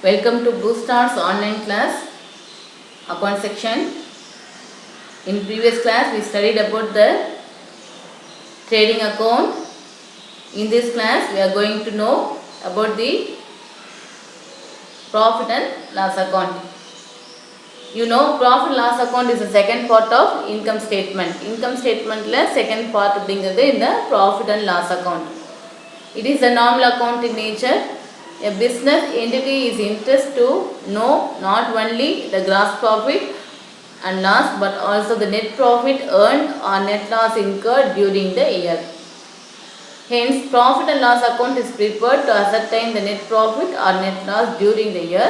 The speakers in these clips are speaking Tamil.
Welcome to Boostars online class account section. In previous class we studied about the trading account. In this class we are going to know about the profit and loss account. You know profit and loss account is the second part of income statement. Income statement la second part அப்படிங்கிறது இந்த profit and loss account. It is a normal account in nature. A business entity is interested to know not only the gross profit and loss but also the net profit earned or net loss incurred during the year. Hence, profit and loss account is prepared to ascertain the net profit or net loss during the year.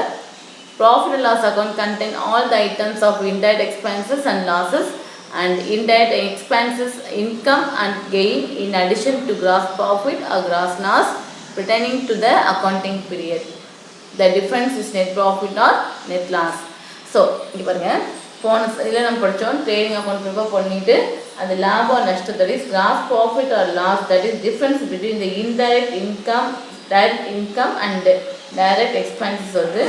Profit and loss account contain all the items of indirect expenses and losses and indirect expenses, income and gain in addition to gross profit or gross loss pertaining to the accounting period. The difference is net profit or net loss. So, இங்க பாருங்க போன இதில் நம்ம படித்தோம் ட்ரேடிங் அக்கௌண்ட் ப்ரிப்பேர் பண்ணிட்டு அந்த லாபம் நஷ்டம் that is gross profit or loss that is difference between the indirect income direct income and direct expenses வந்து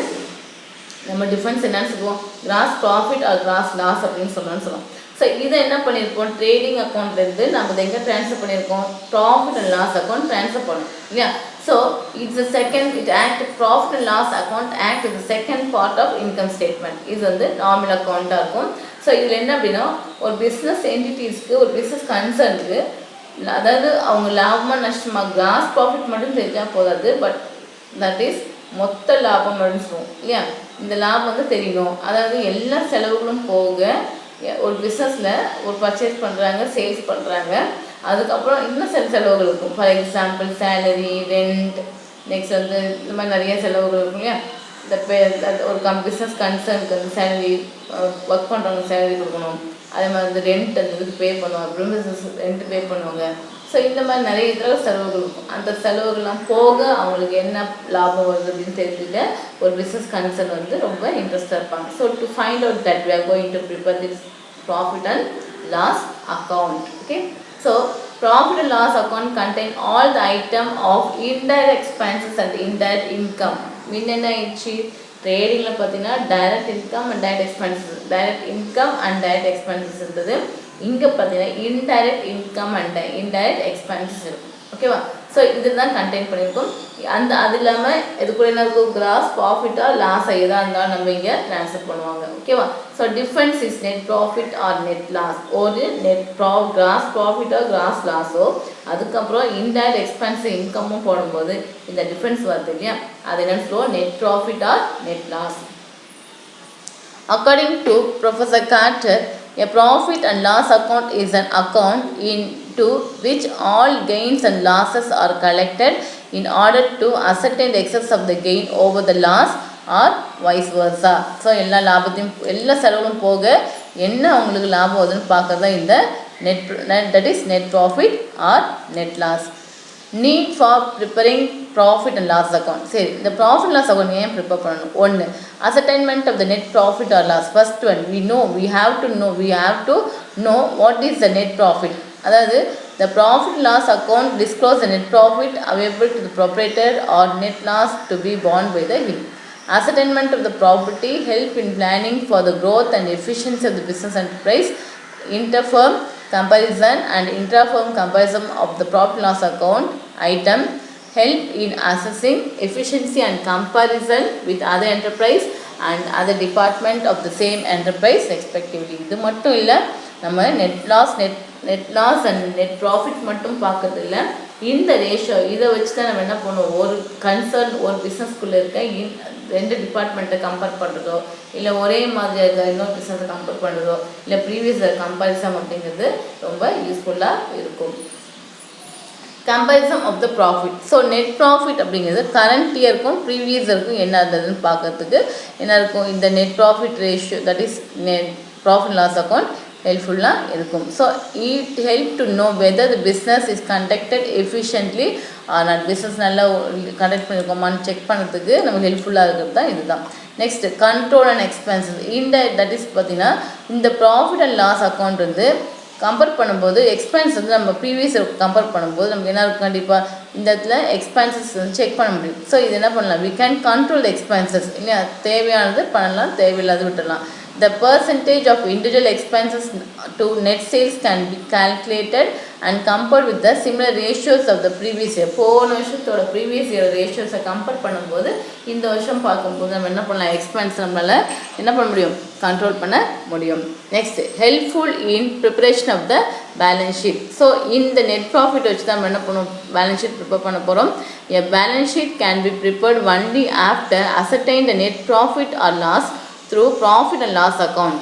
நம்ம டிஃப்ரென்ஸ் என்னன்னு சொல்லுவோம் gross profit or gross loss அப்படின்னு சொல்லுவோம். ஸோ இதை என்ன பண்ணியிருக்கோம் ட்ரேடிங் அக்கௌண்ட்லேருந்து நம்ம எங்கே ட்ரான்ஸ்ஃபர் பண்ணியிருக்கோம் profit and loss account transfer பண்ணோம் இல்லையா. So it's a second it act profit and loss account act is second part of income statement. இது வந்து நார்மல் அக்கௌண்ட்டாக இருக்கும். ஸோ இதில் என்ன அப்படின்னா ஒரு பிஸ்னஸ் என்டிட்டிஸ்க்கு ஒரு பிஸ்னஸ் கன்சர்னுக்கு அதாவது அவங்க லாபமாக நஷ்டமாக கிராஸ் ப்ராஃபிட் மட்டும் தெரிஞ்சால் போதாது பட் தட் இஸ் மொத்த லாபம் அப்படின்னு சொல்லுவோம் இல்லையா. இந்த லாபம் வந்து தெரியணும் அதாவது எல்லா செலவுகளும் போக ஒரு பிஸ்னஸில் ஒரு பர்ச்சேஸ் பண்ணுறாங்க சேல்ஸ் பண்ணுறாங்க அதுக்கப்புறம் இன்னும் சில செலவுகள் இருக்கும். For example salary rent next வந்து இந்த மாதிரி நிறைய செலவுகள் இருக்கும் இல்லையா. இந்த ஒரு பிஸ்னஸ் கன்சர்னுக்கு வந்து சேலரி ஒர்க் பண்ணுறவங்க சேலரி கொடுக்கணும் அதே மாதிரி வந்து ரெண்ட் அந்த இதுக்கு பே பண்ணுவாங்க அப்புறம் பிஸ்னஸ் ரெண்ட் பே பண்ணுவாங்க. ஸோ இந்த மாதிரி நிறைய இதில் செலவுகள் இருக்கும். அந்த செலவுகள்லாம் போக அவங்களுக்கு என்ன லாபம் வருது அப்படின்னு தெரிஞ்சுட்டு ஒரு பிஸ்னஸ் கன்சர்ன் வந்து ரொம்ப இன்ட்ரெஸ்டாக இருப்பாங்க. So to find out that we are going to prepare this profit and loss account. Okay, so profit and loss account contain all the item of indirect expenses and indirect income. என்ன ஆயிடுச்சு ட்ரேடிங்கில் பார்த்தீங்கன்னா direct income and direct expenses direct income and direct expenses இருந்தது. இங்கே பார்த்தீங்கன்னா indirect income and indirect expenses இருக்கும். ஓகேவா. ஸோ இதுதான் கண்டெயின் பண்ணியிருக்கோம். அது இல்லாமல் இது கூட என்ன இருக்கும் கிராஸ் ப்ராஃபிட்டாக லாஸ் எதாக இருந்தாலும் நம்ம இங்கே ட்ரான்ஸ்ஃபர் பண்ணுவாங்க. ஓகேவா. So difference is net profit or net loss. ஒரு கிராஸ் ப்ராஃபிட்டோ கிராஸ் லாஸோ அதுக்கப்புறம் இன்டைரக்ட் எக்ஸ்பென்ஸ் இன்கமும் போடும்போது இந்த டிஃப்ரென்ஸ் வருது இல்லையா அது என்னன்னு சொல்லுவோம் net profit or net loss. According to Professor Carter, a profit and loss account is an account into which all gains and losses are collected in order to ascertain the excess of the gain over the loss or vice versa. So எல்லா லாபத்தையும் எல்லா செலவும் போக என்ன உங்களுக்கு லாபம் வருதுன்னு பார்க்கறதா இந்த net that is net profit or net loss. Need for preparing profit and loss account. சரி இந்த profit and loss account ஏன் ப்ரிப்பேர் பண்ணணும். ஒன்று ascertainment of the net profit or loss. First one we have to know what is the net profit. அதாவது the profit and loss account disclose the net profit available to the proprietor or net loss to be borne by the him. Ascertainment of the property help in planning for the growth and efficiency of the business enterprise. Interfirm comparison and intra-firm comparison of the profit and loss account item help in assessing efficiency and comparison with other enterprise and other department of the same enterprise respectively. இது மட்டும் இல்லை நம்ம net loss and net profit மட்டும் பார்க்கறது இல்லை இந்த ரேஷியோ இதை வச்சு தான் நம்ம என்ன பண்ணுவோம் ஒரு கன்சர்ன் ஒரு பிஸ்னஸ்குள்ளே இருக்க ரெண்டு டிபார்ட்மெண்ட்டை கம்பேர் பண்ணுறதோ இல்லை ஒரே மாதிரி இருக்க இன்னொரு பிஸ்னஸை கம்பேர் பண்ணுறதோ இல்லை ப்ரீவியஸ் கம்பேரிசம் அப்படிங்கிறது ரொம்ப யூஸ்ஃபுல்லாக இருக்கும். Comparison of the profit. So net profit அப்படிங்கிறது கரண்ட் இயருக்கும் ப்ரீவியஸ் இயருக்கும் என்ன இருந்ததுன்னு பார்க்கறதுக்கு என்ன இருக்கும் இந்த net profit ratio that is net profit loss account ஹெல்ப்ஃபுல்லாக இருக்கும். So it help to know whether the business is conducted efficiently ஆனால் பிஸ்னஸ் நல்லா கண்டக்ட் பண்ணியிருக்கோமான்னு செக் பண்ணுறதுக்கு நமக்கு ஹெல்ப்ஃபுல்லாக இருக்கிறது தான் இதுதான். Next control and expenses that is பார்த்திங்கன்னா இந்த ப்ராஃபிட் அண்ட் லாஸ் அக்கௌண்ட் வந்து கம்பேர் பண்ணும்போது எக்ஸ்பென்ஸ் வந்து நம்ம ப்ரீவியஸ் கம்பேர் பண்ணும்போது நமக்கு என்ன இருக்கும், கண்டிப்பாக இந்த இடத்துல எக்ஸ்பென்சஸ் வந்து செக் பண்ண முடியும். ஸோ இது என்ன பண்ணலாம், we can control the expenses இல்லையா, தேவையானது பண்ணலாம், தேவையில்லாத விட்டுடலாம். The percentage of individual expenses to net sales can be calculated and compared with the similar ratios of the previous year. போன வருஷத்தோட ப்ரீவியஸ் இயர் ரேஷியோஸை கம்பேர் பண்ணும்போது இந்த வருஷம் பார்க்கும்போது நம்ம என்ன பண்ணலாம், எக்ஸ்பென்ஸ் நம்மளால் என்ன பண்ண முடியும், கண்ட்ரோல் பண்ண முடியும். Next, helpful in preparation of the balance sheet. So இந்த நெட் ப்ராஃபிட் வச்சு தான் நம்ம என்ன பண்ணுவோம், பேலன்ஸ் ஷீட் ப்ரிப்பேர் பண்ண போகிறோம். A balance sheet can be prepared only after ascertain the net profit or loss through profit and loss account.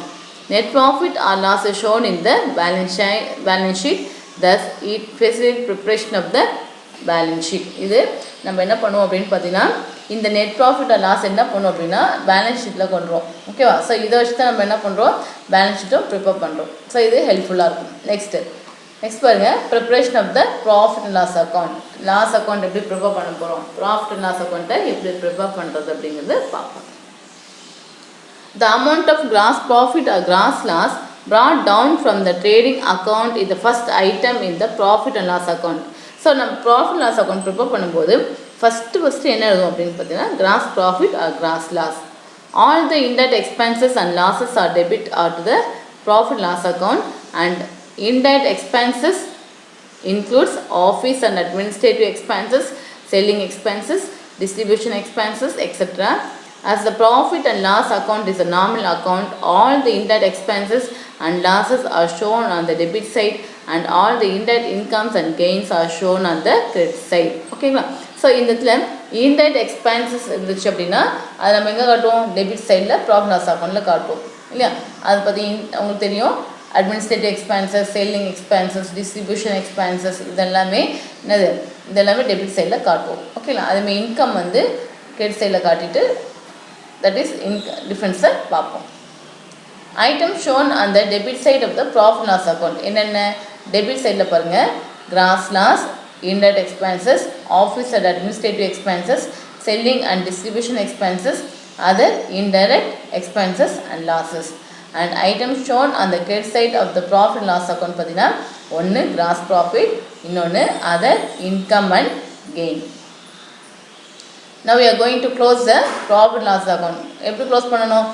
Net profit or loss is shown in the balance sheet. Thus, it facilitates preparation of the balance sheet. இது நம்ம என்ன பண்ணுவோம் அப்படின்னு பார்த்தீங்கன்னா, இந்த நெட் ப்ராஃபிட் ஆர் லாஸ் என்ன பண்ணுவோம் அப்படின்னா பேலன்ஸ் ஷீட்டில் கொண்டுருவோம். ஓகேவா? ஸோ இதை வச்சு தான் நம்ம என்ன பண்ணுறோம், பேலன்ஸ் ஷீட்டும் ப்ரிப்பேர் பண்ணுறோம். ஸோ இது ஹெல்ப்ஃபுல்லாக இருக்கும். நெக்ஸ்ட் பாருங்கள், preparation of the profit and loss account. Loss account எப்படி ப்ரிப்பேர் பண்ண போகிறோம், ப்ராஃபிட் அண்ட் லாஸ் அக்கௌண்ட்டை எப்படி ப்ரிப்பேர் பண்ணுறது அப்படிங்கிறது பார்ப்போம். The amount of gross profit or gross loss brought down from the trading account is the first item in the profit and loss account. So நம்ம ப்ராஃபிட் லாஸ் அக்கௌண்ட் ப்ரிப்பேர் பண்ணும்போது ஃபஸ்ட்டு என்ன எழுதும் அப்படின்னு பார்த்தீங்கன்னா, gross profit or gross loss. All the indirect expenses and losses are debit or to the profit loss account. And indirect expenses includes office and administrative expenses, selling expenses, distribution expenses, etc. As the profit and loss account is a nominal account, all the indirect expenses and losses are shown on the debit side and all the indirect incomes and gains are shown on the credit side. ஓகேங்களா? ஸோ இந்த இடத்துல இன்டைரக்ட் எக்ஸ்பென்சஸ் இருந்துச்சு அப்படின்னா அதை நம்ம எங்கே காட்டுவோம், டெபிட் சைடில் ப்ராஃபிட் லாஸ் அக்கௌண்ட்டில் காட்டுவோம் இல்லையா. அதை பற்றி உங்களுக்கு தெரியும், administrative expenses, selling expenses, distribution expenses இதெல்லாமே இதெல்லாமே டெபிட் சைடில் காட்டுவோம். ஓகேங்களா? அதுமாதிரி இன்கம் வந்து கிரெடிட் சைடில் காட்டிட்டு தட் இஸ் டிஃப்ரென்ஸை பார்ப்போம். ஐட்டம் ஷோன் அந்த debit side of the profit loss account என்னென்ன, டெபிட் சைடில் பாருங்கள், gross loss, indirect expenses, office and administrative expenses, selling and distribution expenses, other indirect expenses and losses. And items shown on the credit side of the profit and loss account பார்த்தீங்கன்னா ஒன்று gross profit, இன்னொன்று other income and gain. Now we are going to close the profit and loss account. எப்படி க்ளோஸ் பண்ணணும்,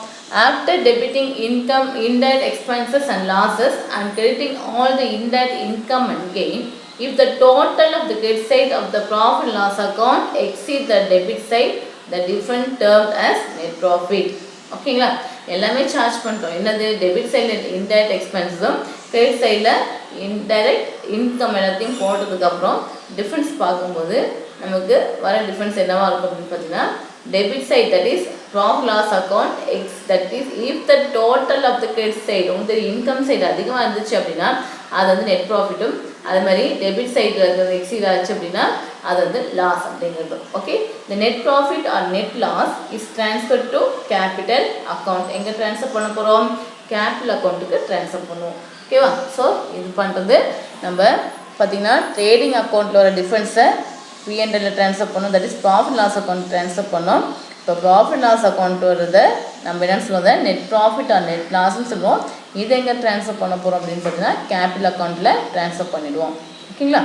after debiting income, indirect expenses and losses and crediting all the indirect income and gain, if the total of the credit side of the profit and loss account exceed the debit side, the different termed as net profit. ஓகேங்களா? எல்லாமே சார்ஜ் பண்ணிட்டோம். என்னது, டெபிட் சைடில் இன்டைரக்ட் எக்ஸ்பென்ஸும் கிரெடிட் சைடில் இன்டைரக்ட் இன்கம் எல்லாத்தையும் போட்டதுக்கப்புறம் டிஃப்ரென்ஸ் பார்க்கும்போது நமக்கு வர டிஃப்ரென்ஸ் என்னவா இருக்கும் அப்படின்னு பார்த்தீங்கன்னா, debit side that is profit loss account X that is if the total of the credit side உங்களுக்கு இன்கம் சைடு அதிகமாக இருந்துச்சு அப்படின்னா அது வந்து நெட் ப்ராஃபிட்டும், அது மாதிரி டெபிட் சைடில் இருக்கிறது எக்ஸீட் ஆச்சு அப்படின்னா அது வந்து லாஸ் அப்படிங்கிறது. ஓகே, இந்த net profit or net loss is transfer to capital account. எங்கே ட்ரான்ஸ்ஃபர் பண்ண போகிறோம், கேபிட்டல் அக்கௌண்ட்டுக்கு ட்ரான்ஸ்ஃபர் பண்ணுவோம். ஓகேவா? ஸோ இது பண்ணுறது நம்ம பார்த்திங்கன்னா ட்ரேடிங் அக்கௌண்ட்டில் வர டிஃப்ரென்ஸை P&L ட்ரான்ஸ்ஃபர் பண்ணோம், that is profit loss account transfer பண்ணோம். இப்போ ப்ராஃபிட் லாஸ் அக்கௌண்ட் வருது நம்ம என்ன சொல்லுவோம், நெட் ப்ராஃபிட் ஆர் நெட் லாஸ்ன்னு சொல்லுவோம். இதை எங்கே ட்ரான்ஸ்ஃபர் பண்ண போகிறோம் அப்படின்னு பார்த்தீங்கன்னா கேபிட்டல் அக்கௌண்ட்டில் ட்ரான்ஸ்ஃபர் பண்ணிவிடுவோம். ஓகேங்களா?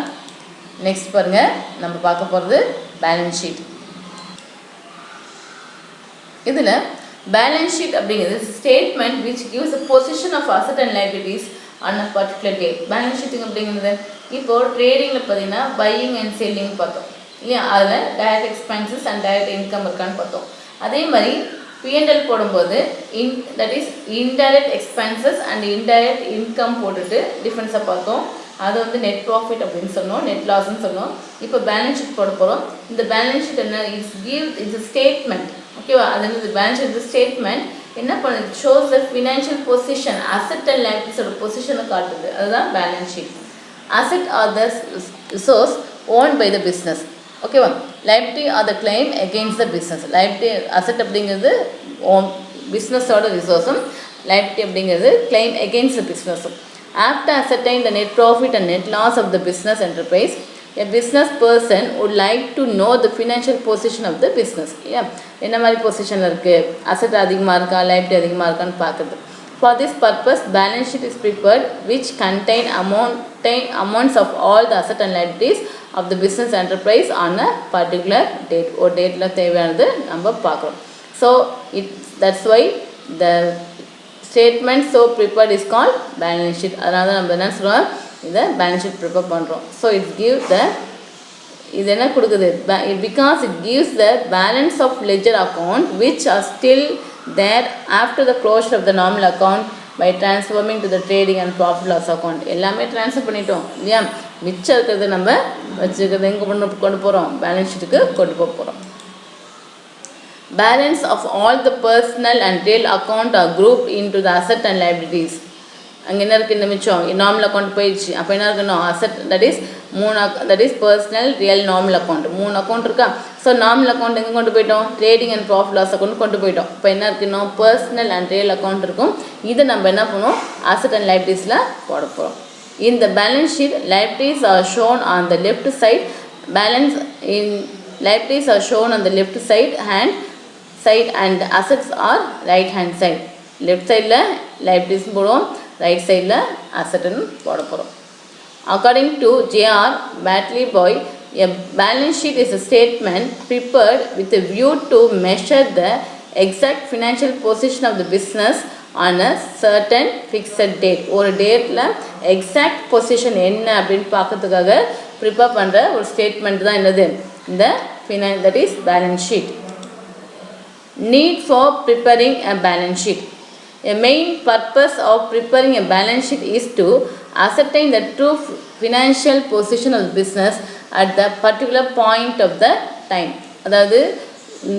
நெக்ஸ்ட் பாருங்கள், நம்ம பார்க்க போகிறது பேலன்ஸ் ஷீட். இதில் பேலன்ஸ் ஷீட் அப்படிங்கிறது statement which gives a position of asset and liabilities on a particular day. Balance ஷீட்டுங்க அப்படிங்கிறது இப்போது ட்ரேடிங்கில் பார்த்தீங்கன்னா பையிங் அண்ட் செல்லிங் பார்த்தோம் இல்லையா, அதில் direct expenses and direct income இருக்கான்னு பார்த்தோம். அதே மாதிரி P&L போடும்போது that is indirect expenses and indirect income போட்டுட்டு டிஃப்ரென்ஸை பார்த்தோம். அது வந்து நெட் ப்ராஃபிட் அப்படின்னு சொன்னோம், நெட் லாஸ்ன்னு சொன்னோம். இப்போ பேலன்ஸ் ஷீட் போட போகிறோம். இந்த பேலன்ஸ் ஷீட் என்ன, இட்ஸ் ஸ்டேட்மெண்ட். ஓகேவா? அது வந்து பேலன்ஸ் ஷீட் ஸ்டேட்மெண்ட் என்ன பண்ணுது, shows the financial position, asset and லைபிலிட்டிஸோட பொசிஷனை காட்டுது. அதுதான் balance sheet. Asset are the resource owned by the business. ஓகேவா? Liability are the claim against the business. Liability asset அப்படிங்கிறது பிஸ்னஸோட ரிசோர்ஸும், லைபிலிட்டி அப்படிங்கிறது கிளைம் அகெயின்ஸ்ட் த பிஸ்னஸும். After ascertain the net profit and net loss of the business enterprise, a business person would like to know the financial position of the business. இல்லையா, என்ன மாதிரி பொசிஷனில் இருக்குது, அசட் அதிகமாக இருக்கா லைபிலிட்டி அதிகமாக இருக்கான்னு பார்க்குறது. For this purpose, balance sheet is prepared which contain amounts of all the assets and liabilities of the business enterprise on a particular date. ஒரு டேட்டில் தேவையானது நம்ம பார்க்குறோம். So that's why the statement so prepared is called balance sheet. அதனால தான் நம்ம என்ன சொல்கிறோம், இதை balance sheet prepare பண்ணுறோம். So it gives the இது என்ன கொடுக்குது, because it gives the balance of ledger account which are still there after the closure of the normal account by transforming to the trading and profit loss account. எல்லாமே ட்ரான்ஸ்ஃபர் பண்ணிட்டோம் இல்லையா, மிச்சம் இருக்கிறது நம்ம வச்சுருக்கிறது எங்கே கொண்டு போகிறோம், பேலன்ஸ் ஷீட்டுக்கு கொண்டு போகிறோம். Balance of all the personal and real account are grouped into the asset and liabilities. அங்கே என்ன இருக்குது, இந்த மிச்சம் நார்மல் அக்கௌண்ட் போயிடுச்சு. அப்போ என்ன இருக்கணும், asset that is personal real normal account 3 account இருக்கா. ஸோ நார்மல் அக்கௌண்ட் எங்கே கொண்டு போயிட்டோம், trading and profit loss account கொண்டு போயிட்டோம். இப்போ என்ன இருக்குன்னா பர்சனல் அண்ட் ரியல் அக்கௌண்ட் இருக்கும். இதை நம்ம என்ன பண்ணுவோம், அசட் அண்ட் லைபிலிட்டிஸில் போட போகிறோம். In the balance sheet, liabilities are shown on the left side. Liabilities are shown on the left side and assets are right hand side. Left side ல liabilities போடுவோம், right side ல asset போட போகிறோம். According to J.R. Batley Boy, a balance sheet is a statement prepared with a view to measure the exact financial position of the business on a certain fixed date. ஒரு டேட்டில் எக்ஸாக்ட் பொசிஷன் என்ன அப்படின்னு பார்க்கறதுக்காக ப்ரிப்பேர் பண்ணுற ஒரு ஸ்டேட்மெண்ட் தான் என்னது, இந்த that is balance sheet. Need for preparing a balance sheet. A main purpose of preparing a balance sheet is to ascertain the true financial position of the business at the particular point of the time. அதாவது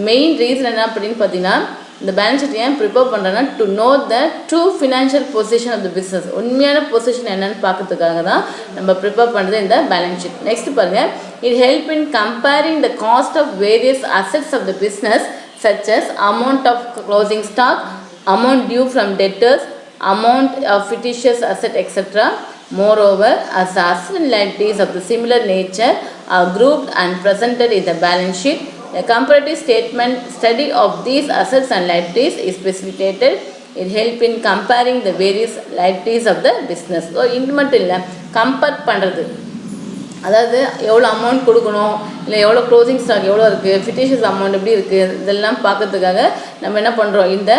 மெயின் ரீசன் என்ன அப்படின்னு பார்த்தீங்கன்னா, இந்த பேலன்ஸ் ஷீட் ஏன் ப்ரிப்பேர் பண்ணுறேன்னா, to know the true financial position of the business, உண்மையான பொசிஷன் என்னன்னு பார்க்கறதுக்காக தான் நம்ம ப்ரிப்பேர் பண்ணுறது இந்த பேலன்ஸ் ஷீட். நெக்ஸ்ட் பாருங்கள், it help in comparing the cost of various assets of the business such as amount of closing stock, amount due from debtors, amount of fictitious asset, etc. Moreover, as the asset and liabilities of the similar nature are grouped and presented in the balance sheet, a comparative study of these assets and liabilities is facilitated. It helps in comparing the various liabilities of the business. So, இது மட்டும் இல்லை, கம்பேர் பண்ணுறது, அதாவது எவ்வளோ அமௌண்ட் கொடுக்கணும், இல்லை எவ்வளோ க்ளோசிங் ஸ்டாக் எவ்வளோ இருக்குது, ஃபிட்டிஷியஸ் அமௌண்ட் எப்படி இருக்குது, இதெல்லாம் பார்க்கறதுக்காக நம்ம என்ன பண்ணுறோம், இந்த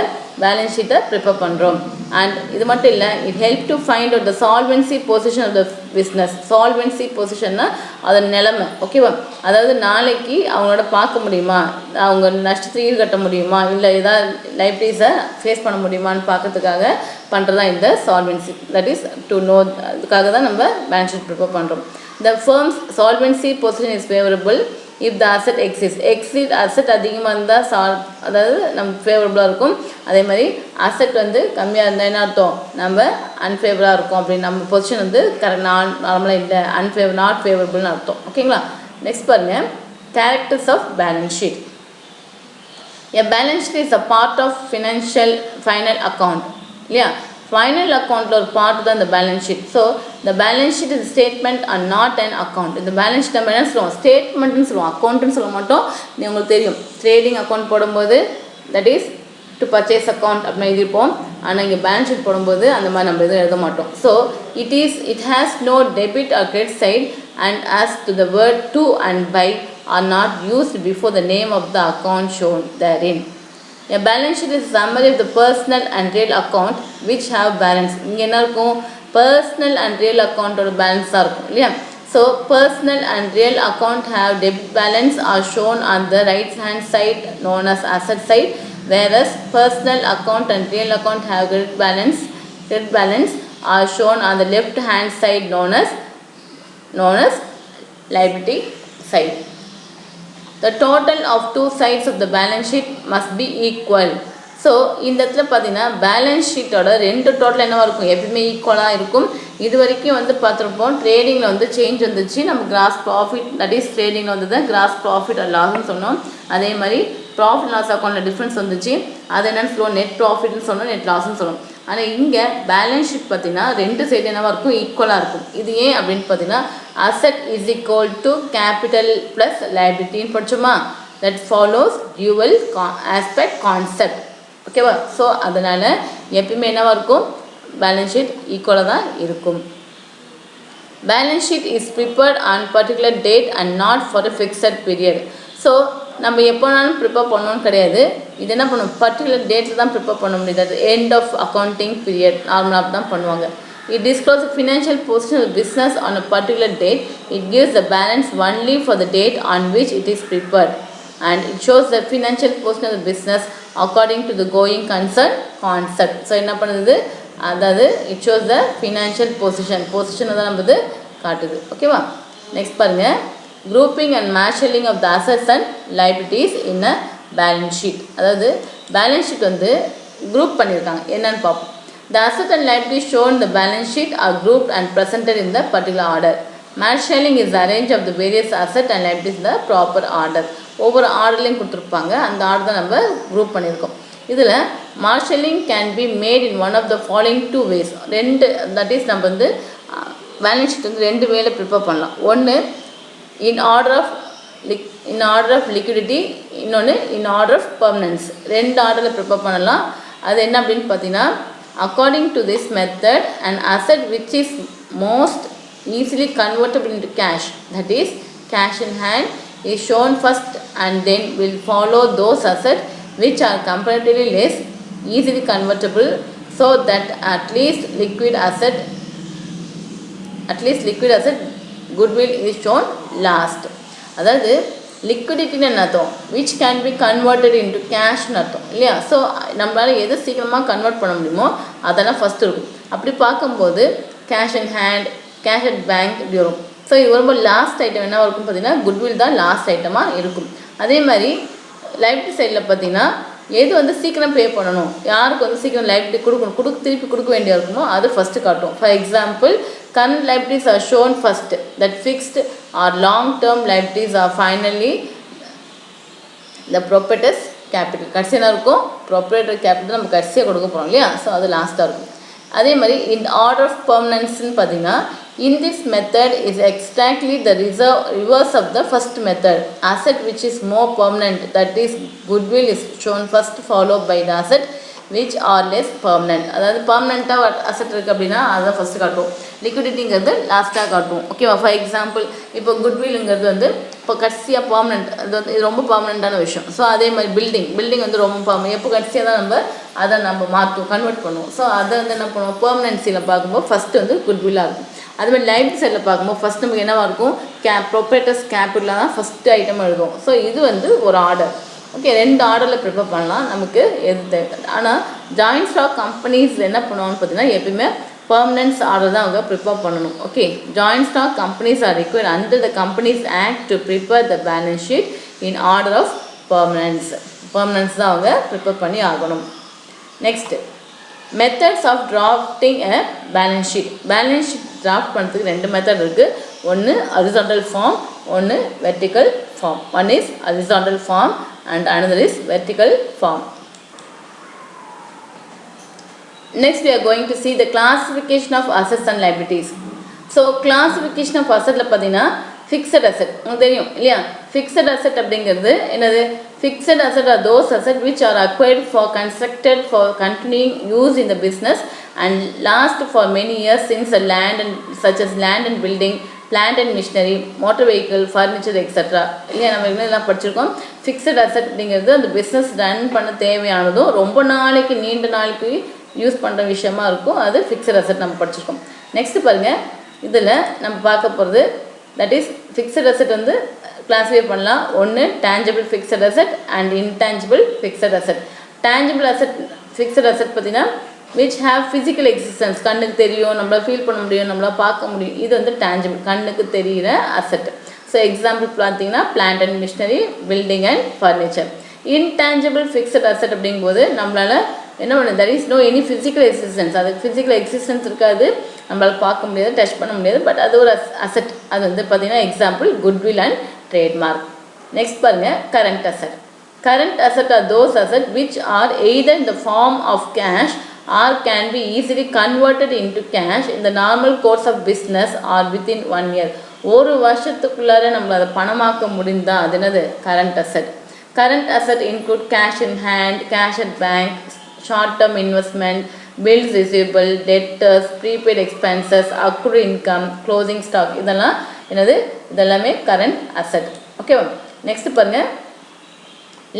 பேலன்ஸ் ஷீட்டை ப்ரிப்பேர் பண்ணுறோம். அண்ட் இது மட்டும் இல்லை, it help to find out the solvency position of the business. Solvency பொசிஷன்னா அதன் நிலைமை, ஓகேவா, அதாவது நாளைக்கு அவங்களோட பார்க்க முடியுமா, அவங்க நஷ்டத்தை ஈடுகட்ட முடியுமா, இல்லை ஏதாவது லைபிலிட்டிஸை ஃபேஸ் பண்ண முடியுமான்னு பார்க்கறதுக்காக பண்ணுறது தான் இந்த solvency. That is to know, அதுக்காக தான் நம்ம பேலன்ஸ் ஷீட் ப்ரிப்பேர் பண்ணுறோம். The firm's solvency position is favorable if the asset exceed asset அதிகமாக இருந்தால் அதாவது நம்ம ஃபேவரபுளாக இருக்கும். அதே மாதிரி அசெட் வந்து கம்மியாக இருந்தால் என்ன அர்த்தம், நம்ம அன்ஃபேவராக இருக்கும் அப்படின்னு, நம்ம பொசிஷன் வந்து நார்மலாக இல்லை, நாட் ஃபேவரபுள்னு அர்த்தம். ஓகேங்களா. நெக்ஸ்ட் பாருங்கள், characters of balance sheet. A balance sheet is a part of final account இல்லையா. ஃபைனல் அக்கௌண்ட்டில் ஒரு பார்ட் தான் இந்த பேலன்ஸ் ஷீட். ஸோ இந்த balance sheet is statement and not and account. இந்த பேலன்ஸ் ஷீட் நம்ம என்ன சொல்லுவோம், ஸ்டேட்மெண்ட்னு சொல்லுவோம், அக்கௌண்ட்டுன்னு சொல்ல மாட்டோம். உங்களுக்கு தெரியும், ட்ரேடிங் அக்கௌண்ட் போடும்போது that is to purchase account அப்படின்னு எழுதியிருப்போம். ஆனால் இங்கே பேலன்ஸ் ஷீட் போடும்போது அந்த மாதிரி நம்ம எதுவும் எழுத மாட்டோம். So it has no debit or credit side and as to the word to and by are not used before the name of the account shown therein. A balance sheet is a summary of the personal and real account which have balance. இங்கே என்ன இருக்கும், personal and real account ஓட பேலன்ஸாக இருக்கும் இல்லையா. So personal and real account have debit balance are shown on the right hand side known as asset side, whereas personal account and real account have credit balance are shown on the left hand side known as liability side. The total of two sides of the balance sheet must be equal. So இந்த இடத்துல பார்த்தீங்கன்னா பேலன்ஸ் ஷீட்டோட ரெண்டு டோட்டல் என்னவாக இருக்கும், எப்பவுமே ஈக்குவலாக இருக்கும். இது வரைக்கும் வந்து பார்த்துருப்போம், ட்ரேடிங்கில் வந்து சேஞ்ச் வந்துச்சு, நம்ம கிராஸ் ப்ராஃபிட் தட் இஸ் ட்ரேடிங்கில் வந்து கிராஸ் ப்ராஃபிட் அண்ட் லாஸ்ன்னு சொன்னோம். அதே மாதிரி ப்ராஃபிட் லாஸ் அக்கௌண்ட்டில் டிஃப்ரென்ஸ் வந்துச்சு, அது என்னென்னு சொல்லுவோம், நெட் ப்ராஃபிட்னு சொன்னோம், நெட் லாஸ்ன்னு சொல்லுவோம். ஆனால் இங்கே பேலன்ஸ் ஷீட் பார்த்தீங்கன்னா ரெண்டு சைடு என்னவாக இருக்கும், ஈக்குவலாக இருக்கும். இது ஏன் அப்படின்னு பார்த்தீங்கன்னா, asset is equal to capital plus லைபிலிட்டின்னு படிச்சோமா. That follows dual aspect concept. ஓகேவா? ஸோ அதனால் எப்பயுமே என்னவாக இருக்கும், பேலன்ஸ் ஷீட் ஈக்குவலாக தான் இருக்கும். Balance sheet is prepared on particular date and not for a fixed period. So நம்ம எப்போனாலும் ப்ரிப்பேர் பண்ணணும்னு கிடையாது. இது என்ன பண்ணும், பர்டிகுலர் டேட்டில் தான் ப்ரிப்பேர் பண்ண முடியாது. எண்ட் ஆஃப் அக்கௌண்டிங் பீரியட் நார்மலாக தான் பண்ணுவாங்க. It discloses the financial position of the business on a particular date. It gives the balance only for the date on which it is prepared. And it shows the financial position of the business according to the going concern concept. So, என்ன பண்ணுது, அதாவது it shows the financial position. Position தான் நம்ம காட்டுது. ஓகேவா? நெக்ஸ்ட் பாருங்க, grouping and marshalling of the assets and liabilities in a balance sheet. அதாவது பேலன்ஸ் ஷீட் குரூப் பண்ணியிருக்காங்க. என்னன்னு பார்ப்போம். The assets and liabilities shown in the balance sheet are grouped and presented in the particular order. Marshalling is the arrange of the various assets and liabilities in the proper order. ஒவ்வொரு ஆர்டர்லையும் கொடுத்துருப்பாங்க, அந்த ஆர்டர் தான் நம்ம குரூப் பண்ணியிருக்கோம். இதில் marshalling can be made in one of the following 2 ways. That is நம்ம பேலன்ஸ் ஷீட் 2 வேல ப்ரிப்பேர் பண்ணலாம். ஒன்று இன் ஆர்டர் ஆஃப் லிக்விடிட்டி, இன்னொன்று இன் ஆர்டர் ஆஃப் பெர்மனன்ஸ். 2 ஆர்டரில் ப்ரிப்பேர் பண்ணலாம். அது என்ன அப்படின்னு பார்த்தீங்கன்னா, according to this method, an asset which is most easily convertible into cash, that is cash in hand, is shown first and then will follow those assets which are comparatively less easily convertible, so that at least liquid asset goodwill is shown last. அதாவது லிக்விடிட்டின்னு என்ன அர்த்தம், which can be converted into கேஷ்னு அர்த்தம் இல்லையா? ஸோ நம்மளால் எது சீக்கிரமாக கன்வெர்ட் பண்ண முடியுமோ அதெல்லாம் ஃபஸ்ட்டு இருக்கும். அப்படி பார்க்கும்போது cash in hand, cash at bank இப்படி வரும். ஸோ இது ரொம்ப லாஸ்ட் ஐட்டம் என்ன இருக்கும் பார்த்தீங்கன்னா, குட்வில் தான் லாஸ்ட் ஐட்டமாக இருக்கும். அதே மாதிரி லைபிலிட்டி சைடில் பார்த்தீங்கன்னா, எது சீக்கிரம் பே பண்ணணும், யாருக்கு சீக்கிரம் லைபிலிட்டி கொடுக்கணும், திருப்பி கொடுக்க வேண்டிய இருக்குமோ அது ஃபஸ்ட்டு காட்டும். For example, current liabilities are shown first, that fixed or long term liabilities are finally the proprietor's capital. கடைசியாக என்ன இருக்கும், proprietor capital நம்ம கடைசியாக கொடுக்க போகிறோம் இல்லையா? ஸோ அது லாஸ்ட்டாக இருக்கும். அதே மாதிரி in order of permanenceன்னு பார்த்தீங்கன்னா, in this method is exactly the reverse of the first method. Asset which is more permanent, that is goodwill, is shown first, followed by the asset which are less permanent. அதாவது பர்மனெண்ட்டாக அசெட் இருக்குது அப்படின்னா அதுதான் ஃபஸ்ட்டு காட்டும். லிக்விடிட்டிங்கிறது லாஸ்ட்டாக காட்டும். ஓகேவா? ஃபார் எக்ஸாம்பிள், இப்போ குட்வில்ங்கிறது இப்போ கடைசியாக பர்மனெண்ட், அது இது ரொம்ப பர்மனெண்ட்டான விஷயம். ஸோ அதே மாதிரி பில்டிங் ரொம்ப பர்மனெண்ட், எப்போ கடைசியாக தான் அதை மாற்றுவோம், கன்வெர்ட் பண்ணுவோம். ஸோ அதை என்ன பண்ணுவோம், பெர்மனன்சியில் பார்க்கும்போது ஃபஸ்ட்டு குட்வில்லாக இருக்கும். அது மாதிரி லைபிலிட்டி சைடில் பார்க்கும்போது ஃபஸ்ட் நமக்கு என்னவாக இருக்கும், ப்ரொப்ரேட்டர்ஸ் கேபிட்டலாக தான் ஃபஸ்ட்டு ஐட்டம் எழுதுவோம். ஸோ இது ஒரு ஆர்டர். ஓகே, 2 ஆர்டரில் ப்ரிப்பேர் பண்ணலாம், நமக்கு எது தேவை. ஆனால் ஜாயின்ட் ஸ்டாக் கம்பெனிஸ் என்ன பண்ணுவாங்கன்னு பார்த்தீங்கன்னா, எப்பயுமே பெர்மனன்ஸ் ஆர்டர் தான் அவங்க ப்ரிப்பேர் பண்ணணும். Okay, joint stock companies are required under the companies act to prepare the balance sheet in order of permanence தான் அவங்க ப்ரிப்பேர் பண்ணி ஆகணும். Next, methods of drafting a balance sheet. Balance sheet draft பண்ணுறதுக்கு 2 மெத்தட் இருக்குது. ஒன்று ஹரிசாண்டல் ஃபார்ம், ஒன்று vertical form. One is horizontal form and another is vertical form. Next we are going to see the classification of assets and liabilities. So classification of asset பார்த்தீங்கன்னா, fixed asset உங்களுக்கு தெரியும் இல்லையா? fixed asset அப்படிங்கிறது என்னது? fixed asset are those assets which are acquired for constructed for continuing use in the business and last for many years, since the land and such as land and building, plant and machinery, motor vehicle, furniture, etc. இல்லையா? நம்ம இதெல்லாம் படிச்சிருக்கோம். ஃபிக்ஸட் அசெட் அப்படிங்கிறது அந்த பிஸ்னஸ் ரன் பண்ண தேவையானதும் ரொம்ப நாளைக்கு நீண்ட நாளைக்கு யூஸ் பண்ணுற விஷயமா இருக்கும். அது ஃபிக்ஸட் அசெட் நம்ம படிச்சிருக்கோம். நெக்ஸ்ட் பாருங்கள், இதில் நம்ம பார்க்க போகிறது that is fixed asset classify பண்ணலாம். ஒன்று tangible fixed asset and intangible fixed asset. Tangible asset fixed asset பார்த்தீங்கன்னா, விச் ஹேவ் ஃபிசிக்கல் எக்ஸிஸ்டன்ஸ், கண்ணுக்கு தெரியும், நம்மளால் ஃபீல் பண்ண முடியும், நம்மளால் பார்க்க முடியும். இது டேஞ்சபிள், கண்ணுக்கு தெரிகிற அசெட். ஸோ எக்ஸாம்பிள் பார்த்தீங்கன்னா, plant and machinery, building and furniture. Intangible fixed asset அப்படிங்கும்போது நம்மளால் என்ன பண்ணுது, that is no any physical existence. அதுக்கு ஃபிசிக்கல் எக்ஸிஸ்டன்ஸ் இருக்காது, நம்மளால் பார்க்க முடியாது, டச் பண்ண முடியாது, பட் அது ஒரு அசெட். அது பார்த்தீங்கன்னா example goodwill and trademark. Next பாருங்கள், current asset. Current asset are those asset which are either in the form of cash or can be easily converted into cash in the normal course of business or within 1 year. ஒரு வருஷத்துக்குள்ளார நம்ம அதை பணமாக்க முடிந்தால் அது என்னது, current asset. Current asset include cash in hand, cash at bank, short term investment, bills receivable, debtors, prepaid expenses, accrued income, closing stock. இதெல்லாம் என்னது? இதெல்லாமே current asset. ஓகேவா? நெக்ஸ்ட் பாருங்க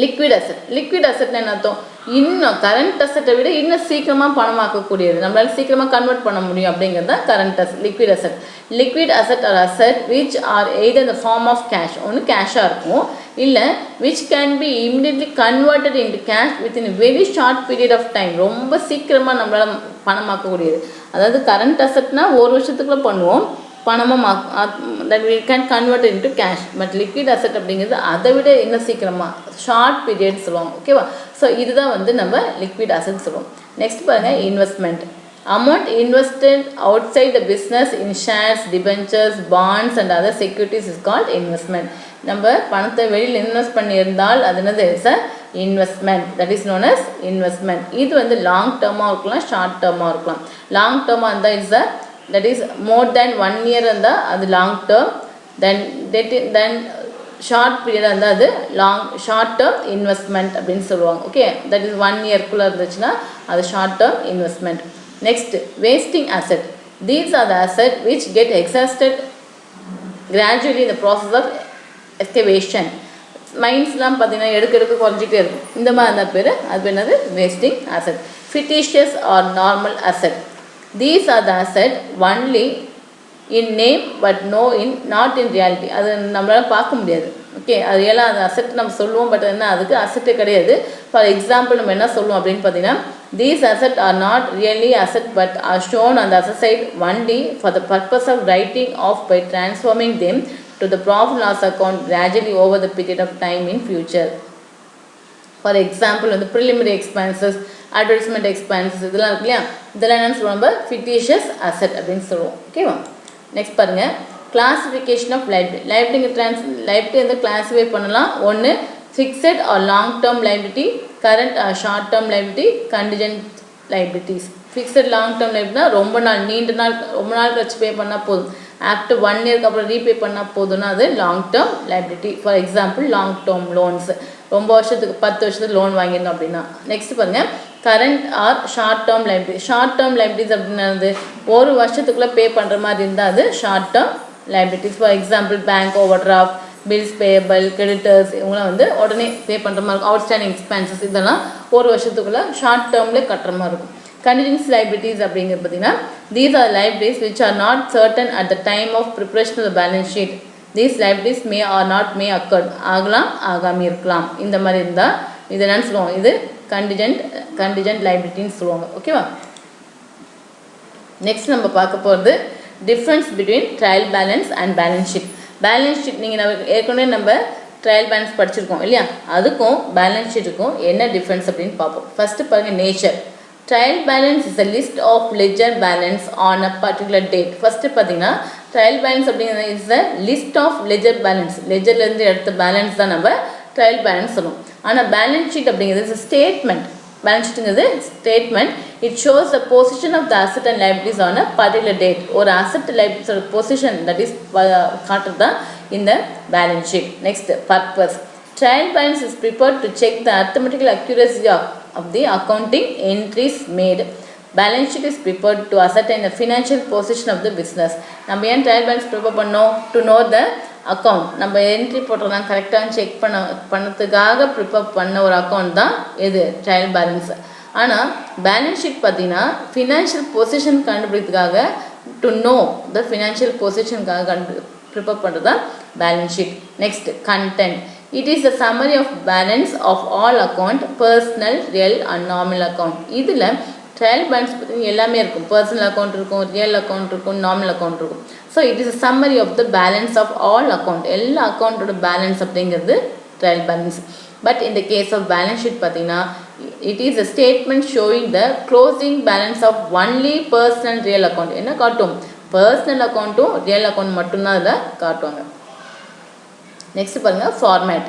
லிக்விட் அசெட். லிக்விட் அசெட்னா என்ன அர்த்தம்? இன்னும் கரண்ட் அசெட்டை விட இன்னும் சீக்கிரமாக பணமாக்கக்கூடியது, நம்மளால சீக்கிரமாக கன்வெர்ட் பண்ண முடியும் அப்படிங்கிறது தான் current asset, liquid asset. Liquid asset or asset which are either இந்த ஃபார்ம் ஆஃப் கேஷ், ஒன்று கேஷாக இருக்கும், இல்லை which can be immediately converted into cash within very short period of time, ரொம்ப சீக்கிரமாக நம்மளால் பணமாக்கக்கூடியது. அதாவது கரண்ட் அசெட்னா ஒரு வருஷத்துக்குள்ளே பண்ணுவோம் பணமாக, that we can convert it into cash. But liquid asset அப்படிங்கிறது அதை விட இன்னும் சீக்கிரமாக ஷார்ட் பீரியட் சொல்லுவாங்க. ஓகேவா? ஸோ இதுதான் வந்து நம்ம லிக்விட் அசெட் சொல்லுவோம். நெக்ஸ்ட் பாருங்கள் investment. Amount invested outside the business in shares, debentures, bonds and other securities is called investment. நம்ம பணத்தை வெளியில் இன்வெஸ்ட் பண்ணியிருந்தால் அது என்னது? It's a investment, that is known as investment. இது வந்து லாங் டேர்மாக இருக்கலாம், ஷார்ட் டேர்மாக இருக்கலாம். லாங் டேர்மாக இருந்தால் it's a that is more than 1 year and அது long term, then short period and அது short term investment அப்படின்னு சொல்லுவாங்க. ஓகே, that is 1 year குள்ள இருந்துச்சுன்னா அது short term investment. Next, wasting asset. These are the asset which get exhausted gradually in the process of excavation. மைன்ஸ்லாம் பார்த்தீங்கன்னா எடுக்க குறைஞ்சிட்டே இருக்கும், இந்த மாதிரி இருந்தால் பேர் அது என்னது? Wasting asset. Fictitious or normal asset. These are the asset only in name but not in reality. அது நம்மளால் பார்க்க முடியாது. ஓகே, அது எல்லாம் அந்த அசெட் நம்ம சொல்லுவோம், பட் என்ன அதுக்கு அசெட்டே கிடையாது. ஃபார் எக்ஸாம்பிள் நம்ம என்ன சொல்லுவோம் அப்படின்னு பார்த்தீங்கன்னா, these assets are not really asset but are shown on the asset side only for the purpose of writing off by transforming them to the profit loss account gradually over the period of time in future. For example வந்து ப்ரிலிமினரி எக்ஸ்பென்சஸ், அட்வர்டைஸ்மெண்ட் எக்ஸ்பென்சஸ் இதெல்லாம் இருக்கு இல்லையா, இதெல்லாம் என்னென்னு சொல்லுவோம்? நம்ம ஃபிட்டிஷியஸ் அசெட் அப்படின்னு சொல்லுவோம். ஓகேவா? நெக்ஸ்ட் பாருங்கள் கிளாஸிஃபிகேஷன் ஆஃப் லைபிலிட்டி. லைபிலிட்டி வந்து கிளாஸிஃபை பண்ணலாம். ஒன்று fixed or long term liability, current or short term liability, contingent liabilities. Fixed long term லைபிலிட்டினா ரொம்ப நாள் கழிச்சு பே பண்ணால் போதும், ஆஃப்டர் 1 இயர்க்கு அப்புறம் ரீபே பண்ணால் போதும்னா அது long term liability. For example long term loans, ரொம்ப வருஷத்துக்கு 10 வருஷத்துக்கு லோன் வாங்கியிருந்தோம் அப்படின்னா. நெக்ஸ்ட் பாருங்கள் current or short term liability. Short term liabilities அப்படின்னா ஒரு வருஷத்துக்குள்ளே பே பண்ணுற மாதிரி இருந்தால் அது short term liabilities. For example bank overdraft, bills payable, creditors, இவங்களாம் வந்து உடனே பே பண்ணுற மாதிரி இருக்கும். அவுட்ஸ்டாண்டிங் எக்ஸ்பென்சஸ் இதெல்லாம் ஒரு வருஷத்துக்குள்ளே ஷார்ட் டேர்ம்லேயே கட்டுற மாதிரி இருக்கும். Contingent liabilities அப்படிங்கிறது பார்த்தீங்கன்னா, these are liabilities which are not certain at the time of preparation of the balance sheet. These liabilities may or may occur. ஆகலாம், ஆகாம இருக்கலாம். இந்த மாதிரி இருந்தால் இது என்னன்னு சொல்லுவாங்க? இது contingent liabilityன்னு சொல்லுவாங்க. ஓகேவா? நெக்ஸ்ட் நம்ம பார்க்க போகிறது difference between trial balance and balance sheet. Balance sheet நீங்கள் ஏற்கனவே நம்ம ட்ரையல் பேலன்ஸ் படிச்சிருக்கோம் இல்லையா, அதுக்கும் பேலன்ஸ் ஷீட்டுக்கும் என்ன டிஃப்ரென்ஸ் அப்படின்னு பார்ப்போம். ஃபஸ்ட்டு பாருங்கள் nature. Trial balance is a list of ledger balance on a particular date. First பார்த்தீங்கன்னா ட்ரையல் பேலன்ஸ் அப்படிங்கிறது is a list of ledger balance. லெஜர்லேருந்து எடுத்த பேலன்ஸ் தான் நம்ம ட்ரையல் பேலன்ஸ் சொல்லுவோம். ஆனால் பேலன்ஸ் ஷீட் அப்படிங்கிறது இஸ் ஸ்டேட்மெண்ட். பேலன்ஸ் ஷீட்டுங்கிறது statement. It shows the position of the asset and liabilities on a particular date. ஒரு அசெட் லைபிலிட்டிஸோட பொசிஷன் தட் இஸ் காட்டுறது தான் இந்த balance sheet. Next purpose. Trial balance is prepared to check the arithmetical accuracy of the accounting entries made. Balance sheet is prepared to ascertain the financial position of the business. நம்ம ஏன் ட்ரையல் பேலன்ஸ் ப்ரிப்பேர் பண்ணோம்? To know the account. நம்ம என்ட்ரி போட்டோம்னா கரெக்டாக செக் பண்ணதுக்காக ப்ரிப்பேர் பண்ண ஒரு அக்கௌண்ட் தான் இது ட்ரையல் பேலன்ஸ். ஆனால் பேலன்ஸ் ஷீட் பார்த்தீங்கன்னா ஃபினான்ஷியல் பொசிஷன் கண்டுபிடிக்கிறதுக்காக, டு நோ த ஃபினான்ஷியல் பொசிஷனுக்காக ப்ரிப்பேர் பண்ணுறது தான் balance sheet. Next content. It is a summary of balance of all account, personal, real and nominal account. இதில் ட்ரையல் பேலன்ஸ் பார்த்தீங்கன்னா எல்லாமே இருக்கும். பர்சனல் அக்கௌண்ட் இருக்கும், ரியல் அக்கௌண்ட் இருக்கும், நாமினல் அக்கௌண்ட் இருக்கும். So it is a summary of the balance of all account. எல்லா அக்கௌண்ட்டோட பேலன்ஸ் அப்படிங்கிறது ட்ரையல் பேலன்ஸ். பட் இந்த கேஸ் ஆஃப் பேலன்ஸ் ஷீட் பார்த்தீங்கன்னா it is a statement showing the closing balance of only personal real account. என்ன காட்டும்? பர்சனல் அக்கௌண்ட்டும் ரியல் அக்கௌண்ட் மட்டும்தான் அதில் காட்டுவாங்க. நெக்ஸ்ட் பாருங்கள் format.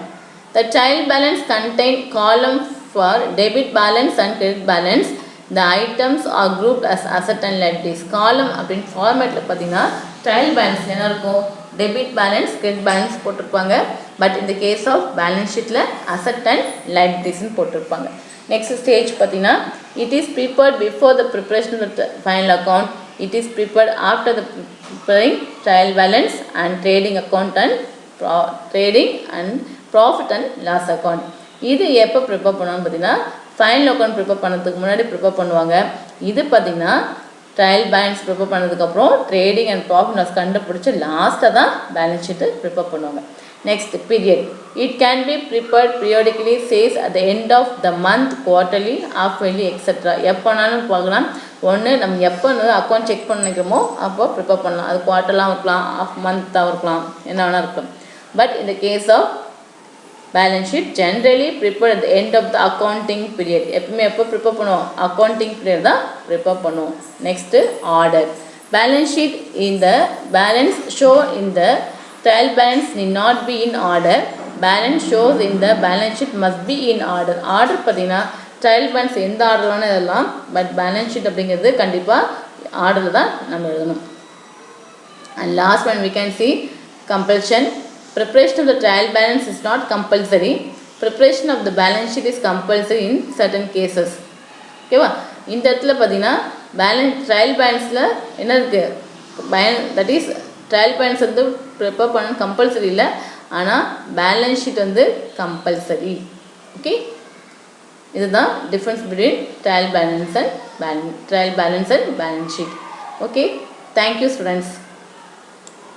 The trial balance contain column for debit balance and credit balance. The items are grouped as asset and liabilities. Column அப்படின்னு ஃபார்மேட்டில் பார்த்தீங்கன்னா ட்ரையல் பேலன்ஸ் என்ன இருக்கும்? டெபிட் பேலன்ஸ், கிரெடிட் பேலன்ஸ் போட்டிருப்பாங்க. பட் இந்த கேஸ் ஆஃப் பேலன்ஸ் ஷீட்டில் அசட் அண்ட் லைபிலிட்டிஸ்ன்னு போட்டிருப்பாங்க. நெக்ஸ்ட் ஸ்டேஜ் பார்த்தீங்கன்னா it is prepared before the preparation of the final account. It is prepared after the preparing trial balance and trading account and trading and profit and loss account. இது எப்போ ப்ரிப்பேர் பண்ணுவாங்க பார்த்தீங்கன்னா ஃபைனல் அக்கௌண்ட் ப்ரிப்பேர் பண்ணதுக்கு முன்னாடி ப்ரிப்பேர் பண்ணுவாங்க. இது பார்த்தீங்கன்னா ட்ரையல் பேலன்ஸ் ப்ரிப்பேர் பண்ணதுக்கப்புறம் ட்ரேடிங் அண்ட் ப்ராஃபிட் லாஸ் கண்டுபிடிச்சி லாஸ்ட்டாக தான் பேலன்ஸ் ஷீட்டு ப்ரிப்பேர் பண்ணுவாங்க. Next period. It can be prepared periodically says at the end of the month, quarterly, half yearly etcetera. எப்போனாலும் பார்க்கலாம். ஒன்று நம்ம எப்போ அக்கௌண்ட் செக் பண்ண நினைக்கிறோமோ அப்போ ப்ரிப்பேர் பண்ணலாம். அது குவார்ட்டர்லாம் இருக்கலாம், ஆஃப் மந்த்தாக இருக்கலாம், என்ன வேணால் இருக்கும். பட் இந்த case of balance sheet generally prepare at the end of the accounting period. எப்பவுமே எப்போ ப்ரிப்பேர் பண்ணுவோம்? அக்கௌண்டிங் பீரியட் தான் ப்ரிப்பேர் பண்ணுவோம். Next order. பேலன்ஸ் ஷீட் இந்த பேலன்ஸ் ஷோ இந்த trial balance need not be in order. Balance shows in the balance sheet must be in order. Order பார்த்தீங்கன்னா ட்ரையல் பேலன்ஸ் எந்த ஆர்டர் வேணால் எழுதலாம். பட் பேலன்ஸ் ஷீட் அப்படிங்கிறது கண்டிப்பாக ஆர்டரில் தான் நம்ம எழுதணும். And last one we can see compulsion. Preparation of the trial balance is not compulsory. Preparation of the balance sheet is compulsory in certain cases. ஓகேவா? இந்த இடத்துல பார்த்தீங்கன்னா ட்ரையல் பேலன்ஸில் என்ன இருக்குது? தட் இஸ் ட்ரையல் பேலன்ஸ் வந்து ப்ரிப்பேர் பண்ண கம்பல்சரி இல்லை, ஆனால் பேலன்ஸ் ஷீட் வந்து கம்பல்சரி. ஓகே, இதுதான் difference between trial balance and balance sheet. Okay, thank you students.